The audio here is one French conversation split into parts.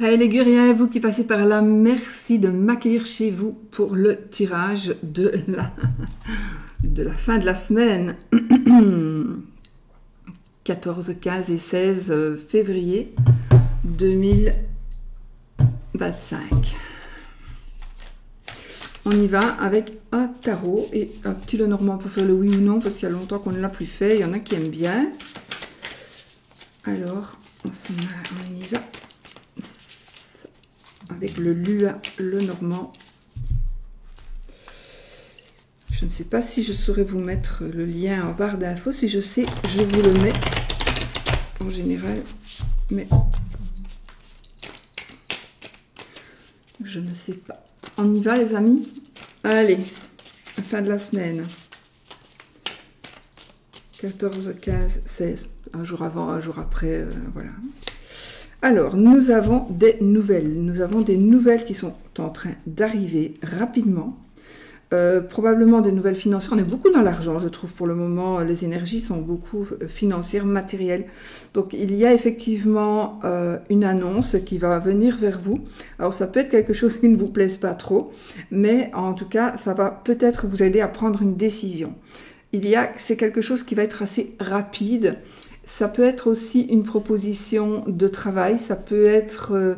Hey les guerriers, vous qui passez par là, merci de m'accueillir chez vous pour le tirage de la fin de la semaine. 14, 15 et 16 février 2025. On y va avec un tarot et un petit Lenormand pour faire le oui ou non, parce qu'il y a longtemps qu'on ne l'a plus fait. Il y en a qui aiment bien. Alors, on y va. Avec le Lenormand. Je ne sais pas si je saurais vous mettre le lien en barre d'infos. Si je sais, je vous le mets en général. Mais je ne sais pas. On y va les amis? Allez, fin de la semaine. 14, 15, 16. Un jour avant, un jour après, voilà. Alors, nous avons des nouvelles. Nous avons des nouvelles qui sont en train d'arriver rapidement. Probablement des nouvelles financières. On est beaucoup dans l'argent, je trouve, pour le moment. Les énergies sont beaucoup financières, matérielles. Donc, il y a effectivement une annonce qui va venir vers vous. Alors, ça peut être quelque chose qui ne vous plaise pas trop, mais en tout cas, ça va peut-être vous aider à prendre une décision. C'est quelque chose qui va être assez rapide. Ça peut être aussi une proposition de travail, ça peut être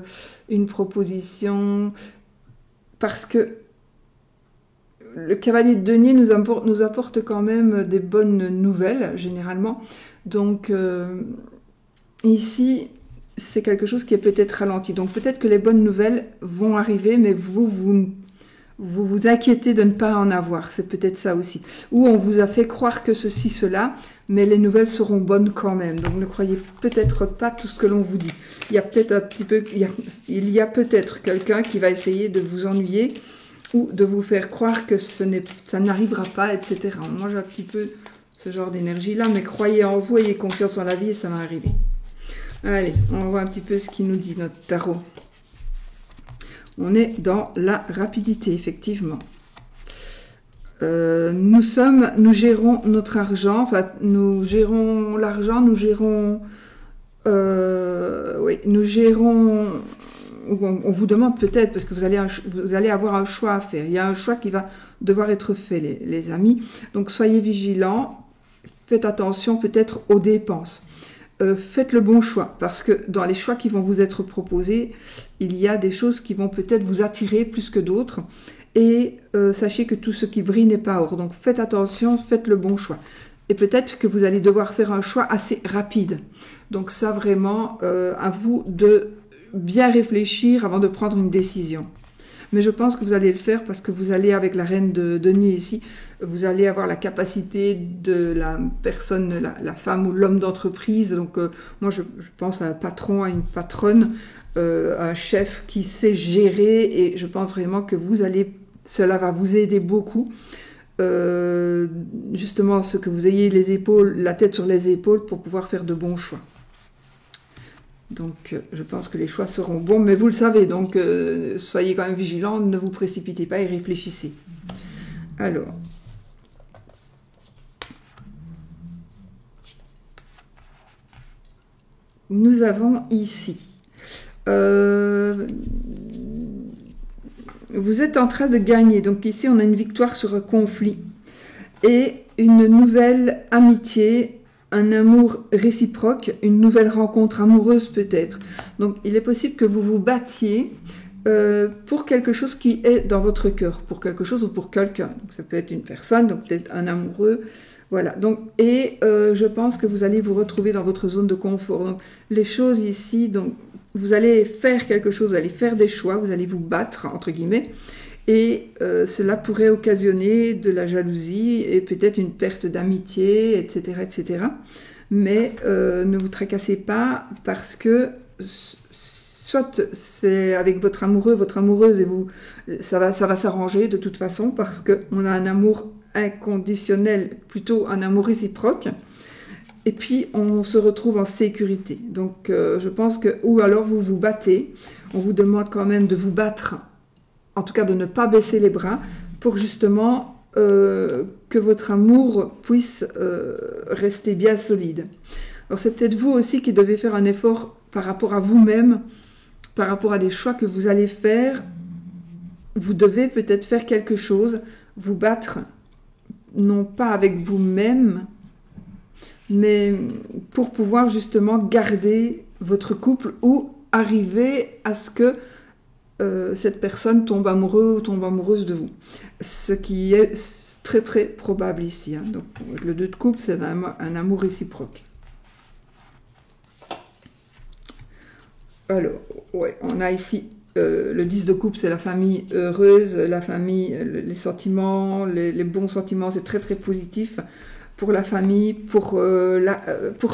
une proposition parce que le cavalier de denier nous apporte quand même des bonnes nouvelles, généralement. Donc, ici, c'est quelque chose qui est peut-être ralenti. Donc, peut-être que les bonnes nouvelles vont arriver, mais vous inquiétez de ne pas en avoir. C'est peut-être ça aussi. Ou on vous a fait croire que ceci, cela, mais les nouvelles seront bonnes quand même. Donc, ne croyez peut-être pas tout ce que l'on vous dit. Il y a peut-être un petit peu, il y a peut-être quelqu'un qui va essayer de vous ennuyer ou de vous faire croire que ça n'arrivera pas, etc. Moi, j'ai un petit peu ce genre d'énergie-là, mais croyez en vous, ayez confiance en la vie et ça va arriver. Allez, on voit un petit peu ce qu'il nous dit, notre tarot. On est dans la rapidité, effectivement. Nous gérons notre argent, enfin, nous gérons l'argent, nous gérons... oui, nous gérons... On vous demande peut-être, parce que vous allez avoir un choix à faire. Il y a un choix qui va devoir être fait, les amis. Donc, soyez vigilants. Faites attention peut-être aux dépenses. Faites le bon choix, parce que dans les choix qui vont vous être proposés, il y a des choses qui vont peut-être vous attirer plus que d'autres. Et sachez que tout ce qui brille n'est pas or. Donc, faites attention, faites le bon choix. Et peut-être que vous allez devoir faire un choix assez rapide. Donc, ça vraiment, à vous de bien réfléchir avant de prendre une décision. Mais je pense que vous allez le faire parce que vous allez, avec la reine de denier ici, vous allez avoir la capacité de la personne, la femme ou l'homme d'entreprise. Donc, moi, je pense à un patron, à une patronne, un chef qui sait gérer et je pense vraiment que cela va vous aider beaucoup. Justement, ce que vous ayez la tête sur les épaules pour pouvoir faire de bons choix. Donc, je pense que les choix seront bons, mais vous le savez, donc soyez quand même vigilants, ne vous précipitez pas et réfléchissez. Alors, nous avons ici, vous êtes en train de gagner, donc ici on a une victoire sur un conflit et une nouvelle amitié, un amour réciproque, une nouvelle rencontre amoureuse peut-être. Donc, il est possible que vous vous battiez pour quelque chose qui est dans votre cœur, pour quelque chose ou pour quelqu'un. Donc, ça peut être une personne, donc peut-être un amoureux. Voilà. Donc, je pense que vous allez vous retrouver dans votre zone de confort. Donc, les choses ici, donc, vous allez faire quelque chose, vous allez faire des choix, vous allez vous battre, entre guillemets. Et cela pourrait occasionner de la jalousie et peut-être une perte d'amitié, etc., etc. Mais ne vous tracassez pas parce que soit c'est avec votre amoureux, votre amoureuse et vous, ça va s'arranger de toute façon parce qu'on a un amour inconditionnel, plutôt un amour réciproque. Et puis on se retrouve en sécurité. Donc je pense que, ou alors vous vous battez, on vous demande quand même de vous battre. En tout cas, de ne pas baisser les bras pour justement que votre amour puisse rester bien solide. Alors, c'est peut-être vous aussi qui devez faire un effort par rapport à vous-même par rapport à des choix que vous allez faire. Vous devez peut-être faire quelque chose, vous battre, non pas avec vous-même, mais pour pouvoir justement garder votre couple ou arriver à ce que cette personne tombe amoureux ou tombe amoureuse de vous. Ce qui est très très probable ici. Hein. Donc le 2 de coupe, c'est un amour réciproque. Alors, ouais, on a ici le 10 de coupe, c'est la famille heureuse, la famille, les sentiments, les bons sentiments, c'est très très positif pour la famille, pour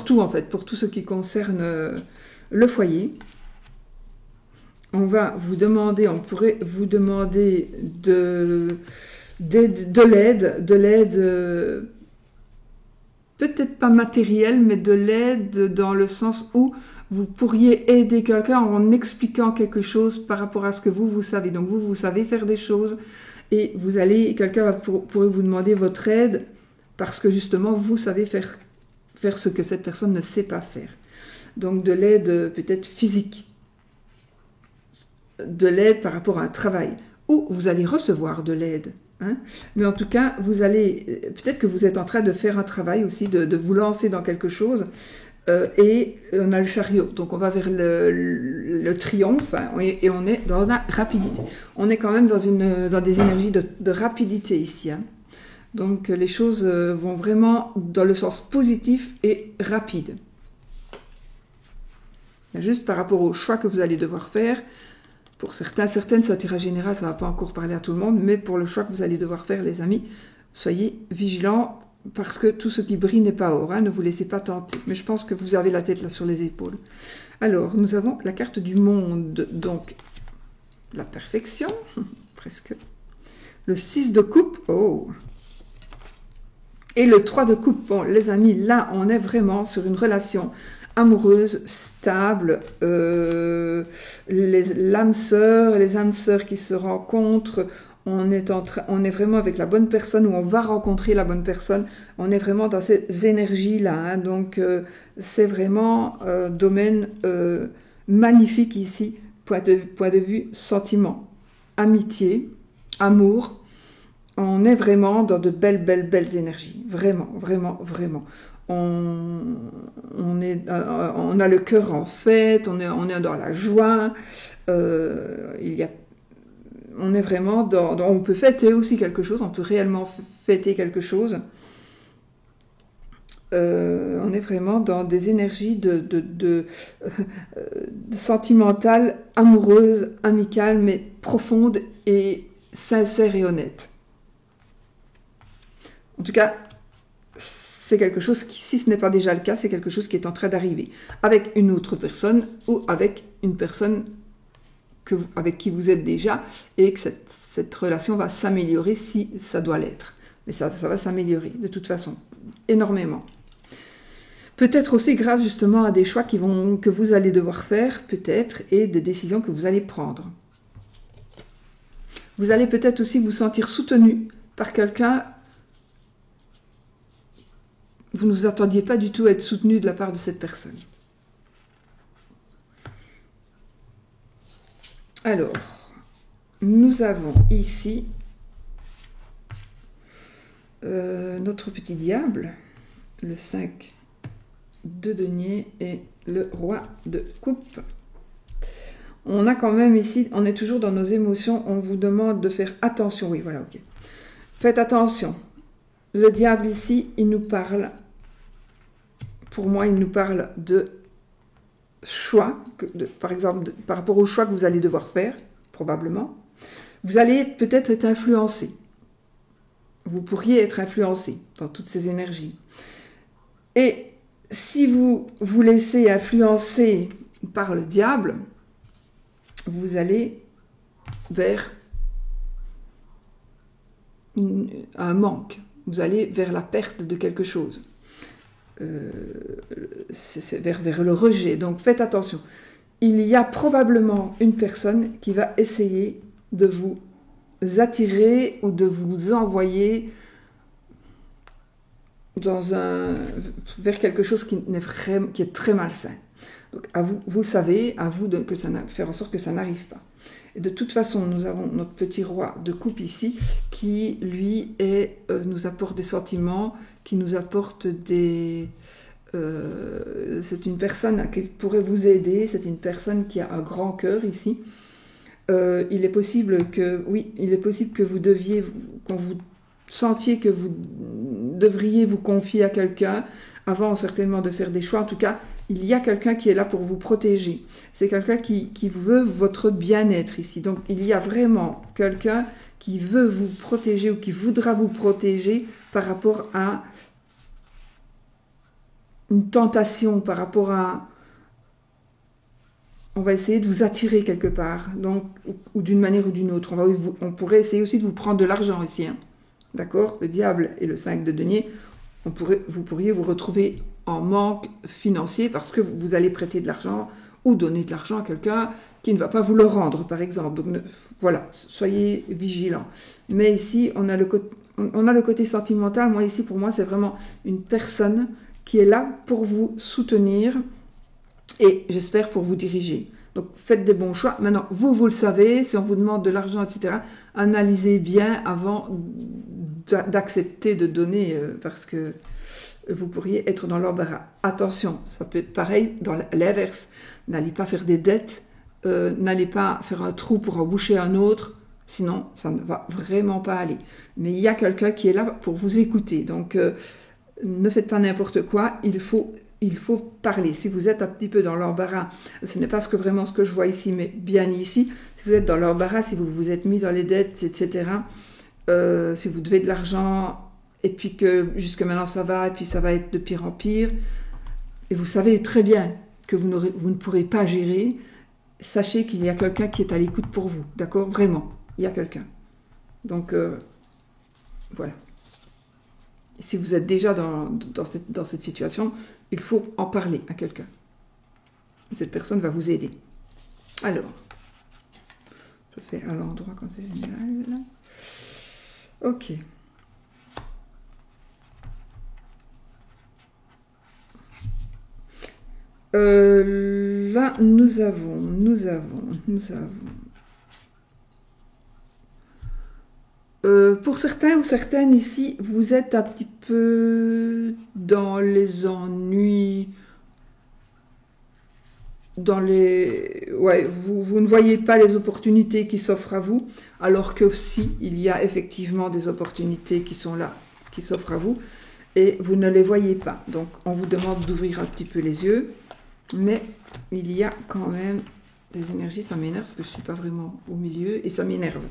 tout en fait, pour tout ce qui concerne le foyer. On va vous demander, on pourrait vous demander de l'aide, peut-être pas matérielle, mais de l'aide dans le sens où vous pourriez aider quelqu'un en expliquant quelque chose par rapport à ce que vous savez. Donc vous savez faire des choses et quelqu'un pourrait vous demander votre aide parce que justement vous savez faire ce que cette personne ne sait pas faire. Donc de l'aide peut-être physique, de l'aide par rapport à un travail, ou vous allez recevoir de l'aide. Hein. Mais en tout cas, peut-être que vous êtes en train de faire un travail aussi, de vous lancer dans quelque chose, et on a le chariot, donc on va vers le triomphe, hein, et on est dans la rapidité. On est quand même dans des énergies de rapidité ici. Hein. Donc les choses vont vraiment dans le sens positif et rapide. Juste par rapport au choix que vous allez devoir faire, pour certaines, c'est un tirage général, ça ne va pas encore parler à tout le monde, mais pour le choix que vous allez devoir faire, les amis, soyez vigilants, parce que tout ce qui brille n'est pas or, hein, ne vous laissez pas tenter. Mais je pense que vous avez la tête là sur les épaules. Alors, nous avons la carte du monde, donc la perfection, presque. Le 6 de coupe, oh. Et le 3 de coupe, bon, les amis, là, on est vraiment sur une relation amoureuse, stable, l'âme sœur et les âmes sœurs qui se rencontrent, on est vraiment avec la bonne personne, ou on va rencontrer la bonne personne, on est vraiment dans ces énergies-là, hein, donc c'est vraiment domaine magnifique ici, point de vue sentiment, amitié, amour, on est vraiment dans de belles énergies, vraiment, vraiment, vraiment. On a le cœur en fête, on est dans la joie, on est vraiment on peut fêter aussi quelque chose, on peut réellement fêter quelque chose. On est vraiment dans des énergies de sentimentales, amoureuses, amicales, mais profondes et sincères et honnêtes. En tout cas, c'est quelque chose qui, si ce n'est pas déjà le cas, c'est quelque chose qui est en train d'arriver avec une autre personne ou avec une personne avec qui vous êtes déjà, et que cette relation va s'améliorer si ça doit l'être. Mais ça va s'améliorer de toute façon, énormément. Peut-être aussi grâce justement à des choix que vous allez devoir faire, peut-être, et des décisions que vous allez prendre. Vous allez peut-être aussi vous sentir soutenu par quelqu'un. Vous ne vous attendiez pas du tout à être soutenu de la part de cette personne. Alors, nous avons ici notre petit diable, le 5 de denier et le roi de coupe. On a quand même ici, on est toujours dans nos émotions, on vous demande de faire attention. Oui, voilà, ok. Faites attention. Le diable ici, il nous parle, pour moi, il nous parle de choix, par exemple, par rapport au choix que vous allez devoir faire, probablement. Vous allez peut-être être influencé. Vous pourriez être influencé dans toutes ces énergies. Et si vous vous laissez influencer par le diable, vous allez vers un manque. Vous allez vers la perte de quelque chose. C'est vers le rejet. Donc faites attention. Il y a probablement une personne qui va essayer de vous attirer ou de vous envoyer vers quelque chose qui est très malsain. Donc, à vous, vous le savez, à vous de faire en sorte que ça n'arrive pas. Et de toute façon, nous avons notre petit roi de coupe ici, qui, lui, nous apporte des sentiments, qui nous apporte des... c'est une personne qui pourrait vous aider, c'est une personne qui a un grand cœur ici. Il est possible que, oui, il est possible que qu'on vous sentiez que vous devriez vous confier à quelqu'un avant certainement de faire des choix. En tout cas, il y a quelqu'un qui est là pour vous protéger. C'est quelqu'un qui veut votre bien-être ici. Donc, il y a vraiment quelqu'un qui veut vous protéger ou qui voudra vous protéger par rapport à une tentation, par rapport à... On va essayer de vous attirer quelque part, donc, ou d'une manière ou d'une autre. On pourrait essayer aussi de vous prendre de l'argent ici. Hein. D'accord? Le diable et le 5 de denier, vous pourriez vous retrouver en manque financier parce que vous allez prêter de l'argent ou donner de l'argent à quelqu'un qui ne va pas vous le rendre, par exemple. Donc, voilà, soyez vigilants. Mais ici, on a le côté sentimental. Moi, ici, pour moi, c'est vraiment une personne qui est là pour vous soutenir et, j'espère, pour vous diriger. Donc, faites des bons choix. Maintenant, vous le savez, si on vous demande de l'argent, etc., analysez bien avant d'accepter de donner, parce que vous pourriez être dans l'embarras. Attention, ça peut être pareil dans l'inverse. N'allez pas faire des dettes, n'allez pas faire un trou pour en boucher un autre, sinon ça ne va vraiment pas aller. Mais il y a quelqu'un qui est là pour vous écouter. Donc, ne faites pas n'importe quoi, il faut parler. Si vous êtes un petit peu dans l'embarras, ce n'est pas vraiment ce que je vois ici, mais bien ici, si vous êtes dans l'embarras, si vous vous êtes mis dans les dettes, etc., si vous devez de l'argent, et puis que jusque maintenant ça va, et puis ça va être de pire en pire, et vous savez très bien que vous ne pourrez pas gérer, sachez qu'il y a quelqu'un qui est à l'écoute pour vous, d'accord? Vraiment, il y a quelqu'un. Donc, voilà. Si vous êtes déjà dans cette situation, il faut en parler à quelqu'un. Cette personne va vous aider. Alors, je fais à l'endroit quand c'est général. Ok. Là, nous avons. Pour certains ou certaines ici, vous êtes un petit peu dans les ennuis, ouais, vous ne voyez pas les opportunités qui s'offrent à vous, alors que si, il y a effectivement des opportunités qui sont là, qui s'offrent à vous, et vous ne les voyez pas. Donc, on vous demande d'ouvrir un petit peu les yeux, mais il y a quand même des énergies, ça m'énerve parce que je ne suis pas vraiment au milieu, et ça m'énerve.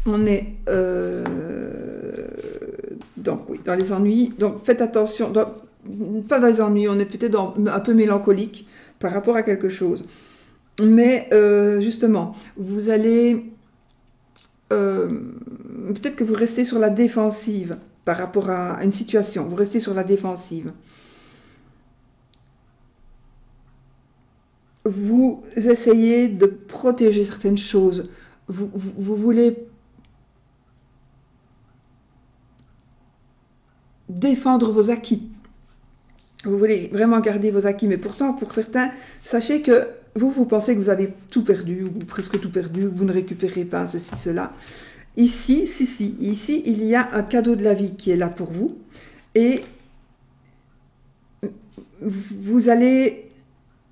On est donc oui, dans les ennuis. Donc faites attention, pas dans les ennuis, on est peut-être un peu mélancolique par rapport à quelque chose. Mais justement, vous allez peut-être que vous restez sur la défensive par rapport à une situation. Vous restez sur la défensive. Vous essayez de protéger certaines choses. Vous voulez défendre vos acquis. Vous voulez vraiment garder vos acquis. Mais pourtant, pour certains, sachez que vous pensez que vous avez tout perdu, ou presque tout perdu, que vous ne récupérez pas ceci, cela. Ici, ici, il y a un cadeau de la vie qui est là pour vous. Et vous allez...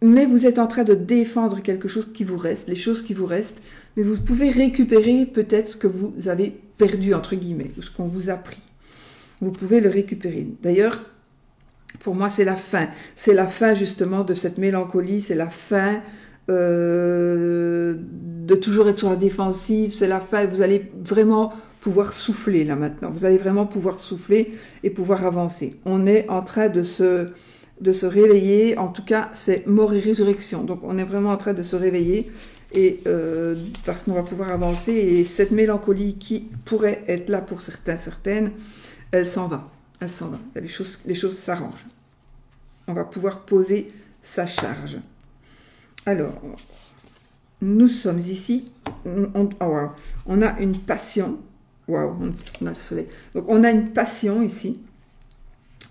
Mais vous êtes en train de défendre quelque chose qui vous reste, les choses qui vous restent, mais vous pouvez récupérer peut-être ce que vous avez perdu, entre guillemets, ou ce qu'on vous a pris. Vous pouvez le récupérer. D'ailleurs, pour moi, c'est la fin. C'est la fin, justement, de cette mélancolie, c'est la fin de toujours être sur la défensive, c'est la fin, vous allez vraiment pouvoir souffler, là, maintenant. Vous allez vraiment pouvoir souffler et pouvoir avancer. On est en train de se réveiller, en tout cas c'est mort et résurrection, donc on est vraiment en train de se réveiller et parce qu'on va pouvoir avancer et cette mélancolie qui pourrait être là pour certains, certaines, elle s'en va, les choses s'arrangent, on va pouvoir poser sa charge. Alors, nous sommes ici, on a une passion, waouh, on a le soleil, donc on a une passion ici.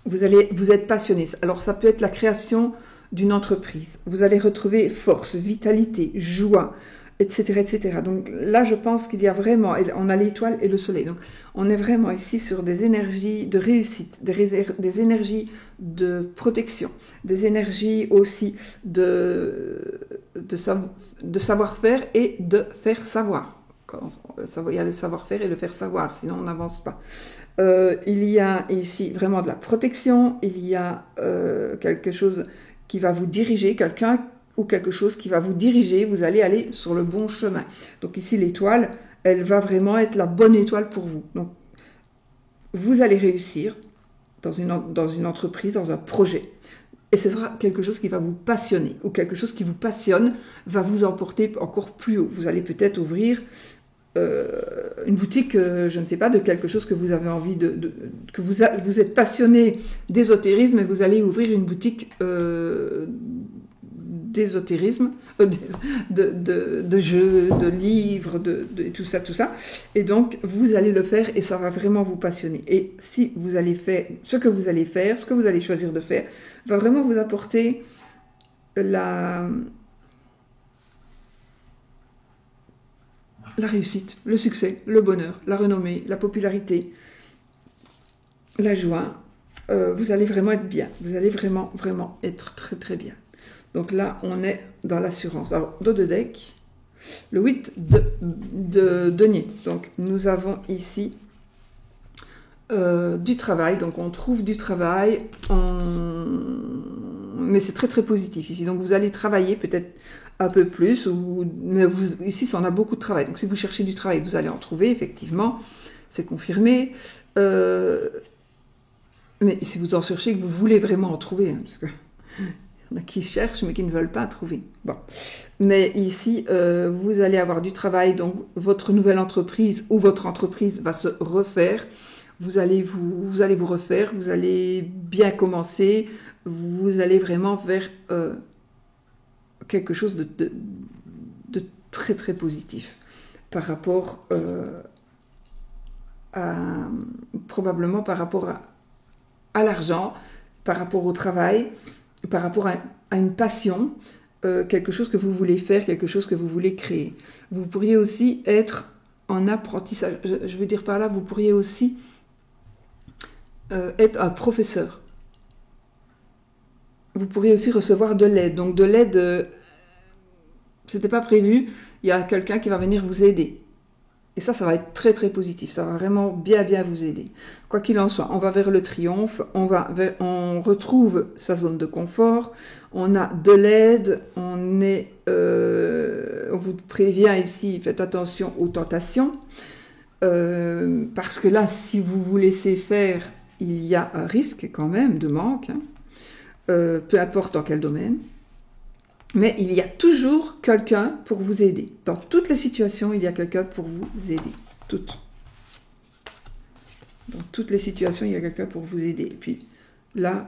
Vous êtes passionné. Alors, ça peut être la création d'une entreprise. Vous allez retrouver force, vitalité, joie, etc., etc. Donc là, je pense qu'il y a vraiment, on a l'étoile et le soleil. Donc, on est vraiment ici sur des énergies de réussite, des énergies de protection, des énergies aussi de savoir-faire et de faire savoir. Il y a le savoir-faire et le faire savoir, sinon on n'avance pas. Il y a ici vraiment de la protection, il y a quelque chose qui va vous diriger, quelqu'un ou quelque chose qui va vous diriger, vous allez aller sur le bon chemin. Donc ici, l'étoile, elle va vraiment être la bonne étoile pour vous. Donc, vous allez réussir dans une entreprise, dans un projet. Et ce sera quelque chose qui va vous passionner, ou quelque chose qui vous passionne va vous emporter encore plus haut. Vous allez peut-être ouvrir une boutique, je ne sais pas, de quelque chose que vous avez envie que vous êtes passionné d'ésotérisme et vous allez ouvrir une boutique d'ésotérisme, de jeux, de livres, de tout ça. Et donc, vous allez le faire et ça va vraiment vous passionner. Et si vous allez faire ce que vous allez choisir de faire, va vraiment vous apporter la réussite, le succès, le bonheur, la renommée, la popularité, la joie. Vous allez vraiment être bien. Vous allez vraiment, vraiment être très, très bien. Donc là, on est dans l'assurance. Alors, dos de deck, le 8 de denier. Donc, nous avons ici du travail. Donc, on trouve du travail, mais c'est très, très positif ici. Donc, vous allez travailler peut-être un peu plus, mais ici, on a beaucoup de travail. Donc, si vous cherchez du travail, vous allez en trouver, effectivement. C'est confirmé. Mais si vous en cherchez, que vous voulez vraiment en trouver, hein, parce que il y en a qui cherchent, mais qui ne veulent pas trouver. Bon. Mais ici, vous allez avoir du travail, donc votre nouvelle entreprise ou votre entreprise va se refaire. Vous allez vous refaire, vous allez bien commencer, vous allez vraiment vers quelque chose de très très positif par rapport probablement par rapport à l'argent, par rapport au travail, par rapport à une passion, quelque chose que vous voulez faire, quelque chose que vous voulez créer. Vous pourriez aussi être en apprentissage. Je veux dire par là, vous pourriez aussi être un professeur. Vous pourriez aussi recevoir de l'aide. Donc de l'aide, c'était pas prévu, il y a quelqu'un qui va venir vous aider. Et ça va être très très positif, ça va vraiment bien vous aider. Quoi qu'il en soit, on va vers le triomphe, on retrouve sa zone de confort, on a de l'aide, on vous prévient ici, faites attention aux tentations, parce que là, si vous vous laissez faire, il y a un risque quand même de manque, hein, peu importe dans quel domaine. Mais il y a toujours quelqu'un pour vous aider. Dans toutes les situations, il y a quelqu'un pour vous aider. Toutes. Dans toutes les situations, il y a quelqu'un pour vous aider. Et puis là,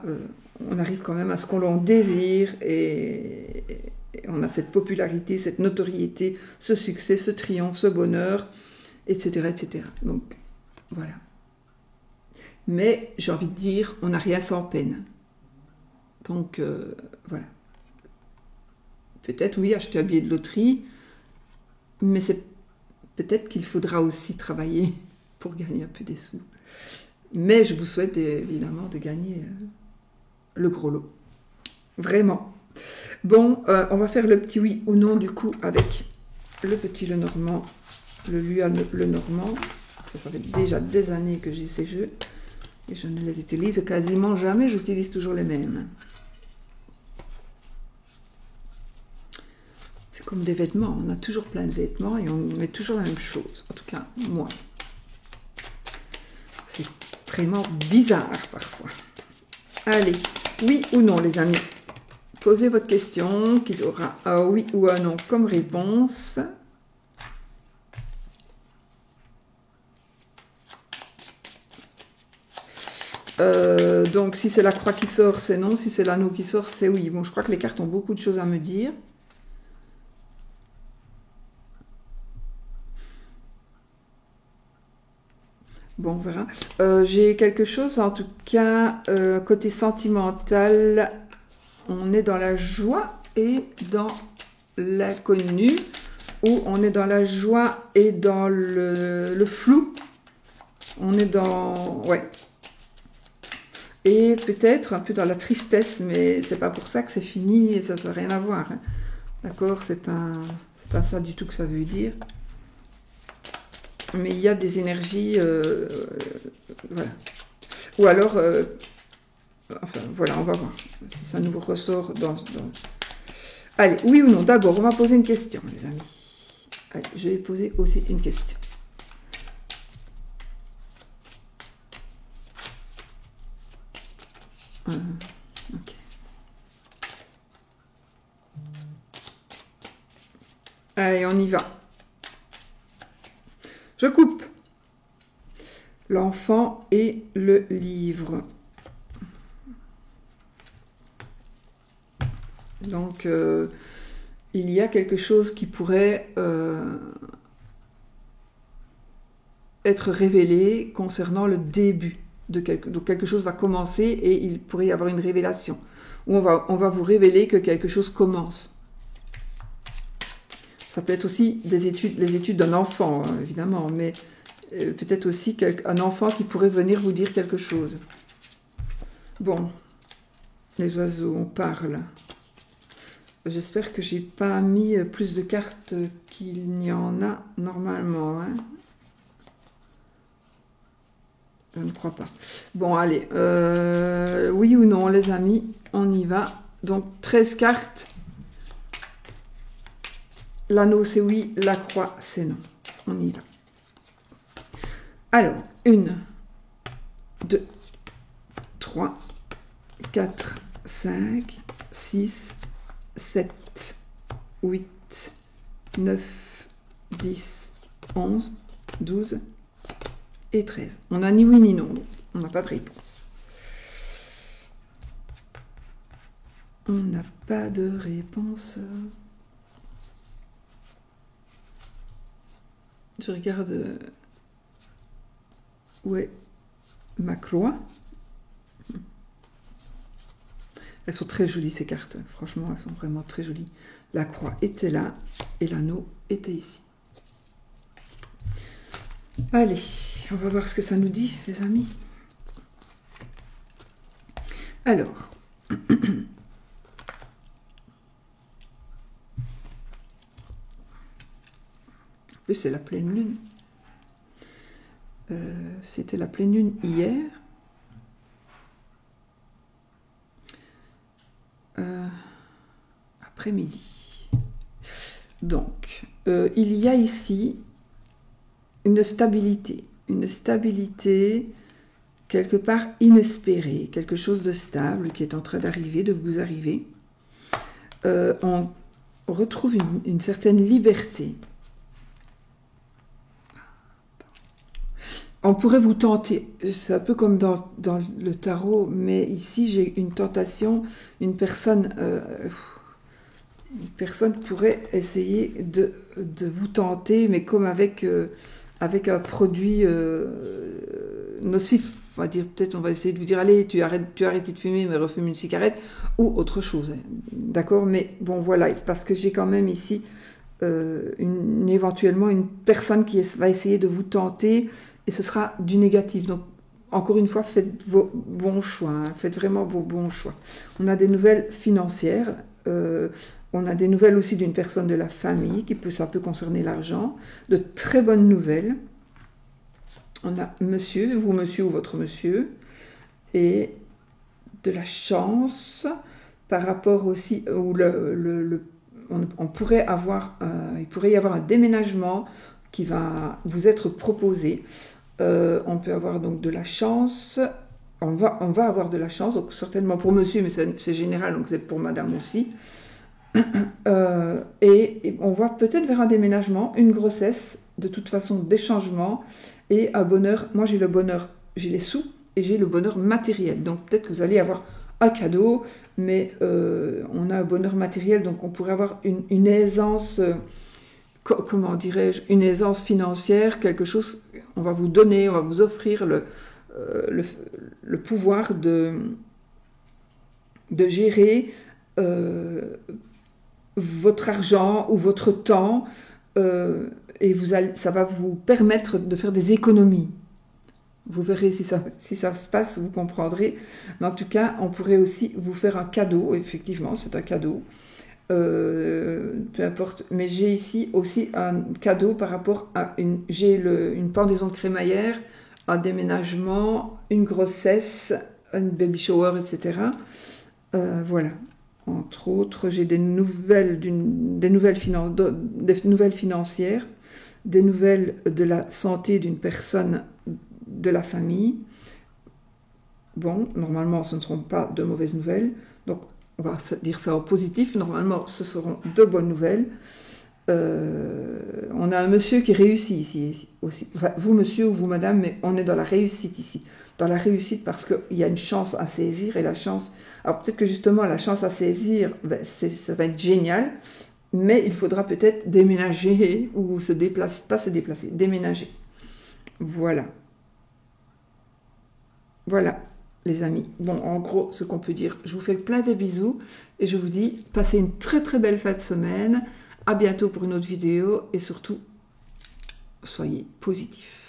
on arrive quand même à ce qu'on l'on désire et on a cette popularité, cette notoriété, ce succès, ce triomphe, ce bonheur, etc., etc. Donc, voilà. Mais j'ai envie de dire, on n'a rien sans peine. Donc, voilà. Peut-être, oui, acheter un billet de loterie, mais c'est peut-être qu'il faudra aussi travailler pour gagner un peu des sous. Mais je vous souhaite évidemment de gagner le gros lot. Vraiment. Bon, on va faire le petit oui ou non du coup avec le petit Lenormand, le Lenormand. Ça fait déjà des années que j'ai ces jeux et je ne les utilise quasiment jamais, j'utilise toujours les mêmes. Comme des vêtements, on a toujours plein de vêtements et on met toujours la même chose. En tout cas, moi. C'est vraiment bizarre parfois. Allez, oui ou non les amis. Posez votre question, qu'il aura un oui ou un non comme réponse. Donc si c'est la croix qui sort, c'est non. Si c'est l'anneau qui sort, c'est oui. Bon, je crois que les cartes ont beaucoup de choses à me dire. Bon, on verra. J'ai quelque chose, en tout cas, côté sentimental, on est dans la joie et dans l'inconnu, ou on est dans la joie et dans le flou. On est dans... Ouais. Et peut-être un peu dans la tristesse, mais c'est pas pour ça que c'est fini et ça ne peut rien avoir. Hein. D'accord, c'est pas ça du tout que ça veut dire. Mais il y a des énergies... voilà. Ou alors... enfin, voilà, on va voir si ça nous ressort dans... Allez, oui ou non. D'abord, on va poser une question, les amis. Allez, je vais poser aussi une question. Ok. Allez, on y va. Je coupe. L'enfant et le livre. Donc, il y a quelque chose qui pourrait être révélé concernant le début de donc quelque chose va commencer et il pourrait y avoir une révélation. Ou on va vous révéler que quelque chose commence. Ça peut être aussi les études d'un enfant, hein, évidemment, mais peut-être aussi un enfant qui pourrait venir vous dire quelque chose. Bon, les oiseaux, on parle. J'espère que j'ai pas mis plus de cartes qu'il n'y en a normalement. Hein. Je ne crois pas. Bon, allez. Oui ou non, les amis, on y va. Donc, 13 cartes. L'anneau, c'est oui. La croix, c'est non. On y va. Alors, 1, 2, 3, 4, 5, 6, 7, 8, 9, 10, 11, 12 et 13. On n'a ni oui ni non, donc on n'a pas de réponse. On n'a pas de réponse. Je regarde où est ma croix. Elles sont très jolies ces cartes, franchement elles sont vraiment très jolies. La croix était là et l'anneau était ici. Allez, on va voir ce que ça nous dit les amis. Alors, en plus c'est la pleine lune. C'était la pleine lune hier. Après-midi. Donc, il y a ici une stabilité quelque part inespérée, quelque chose de stable qui est en train d'arriver, de vous arriver. On retrouve une certaine liberté. On pourrait vous tenter, c'est un peu comme dans le tarot, mais ici j'ai une tentation, une personne pourrait essayer de vous tenter, mais comme avec un produit nocif, on va dire, peut-être on va essayer de vous dire, allez, tu as arrêté de fumer, mais refume une cigarette, ou autre chose, d'accord, mais bon voilà, parce que j'ai quand même ici éventuellement une personne qui va essayer de vous tenter, et ce sera du négatif. Donc, encore une fois, faites vos bons choix. Hein. Faites vraiment vos bons choix. On a des nouvelles financières. On a des nouvelles aussi d'une personne de la famille ça peut concerner l'argent. De très bonnes nouvelles. On a monsieur ou votre monsieur. Et de la chance par rapport aussi où on pourrait avoir, il pourrait y avoir un déménagement qui va vous être proposé. On peut avoir donc de la chance, on va avoir de la chance, donc certainement pour monsieur, mais c'est général, donc c'est pour madame aussi. Et on va peut-être vers un déménagement, une grossesse, de toute façon des changements et un bonheur. Moi j'ai le bonheur, j'ai les sous et j'ai le bonheur matériel. Donc peut-être que vous allez avoir un cadeau, mais on a un bonheur matériel, donc on pourrait avoir une aisance comment dirais-je, une aisance financière, quelque chose, on va vous donner, on va vous offrir le pouvoir de gérer votre argent ou votre temps, et ça va vous permettre de faire des économies. Vous verrez si ça se passe, vous comprendrez. Mais en tout cas, on pourrait aussi vous faire un cadeau. Effectivement, c'est un cadeau. Peu importe. Mais j'ai ici aussi un cadeau par rapport à une pendaison de crémaillère, un déménagement, une grossesse, une baby shower, etc. Voilà. Entre autres, j'ai des nouvelles financières, des nouvelles de la santé d'une personne de la famille. Bon, normalement, ce ne seront pas de mauvaises nouvelles. Donc, on va dire ça en positif. Normalement, ce seront de bonnes nouvelles. On a un monsieur qui réussit ici aussi. Enfin, vous, monsieur, ou vous, madame, mais on est dans la réussite ici. Dans la réussite parce qu'il y a une chance à saisir. Et la chance... Alors, peut-être que justement, la chance à saisir, ça va être génial. Mais il faudra peut-être déménager ou déménager. Voilà. Voilà, les amis. Bon, en gros, ce qu'on peut dire, je vous fais plein de bisous et je vous dis, passez une très très belle fin de semaine. À bientôt pour une autre vidéo et surtout, soyez positifs.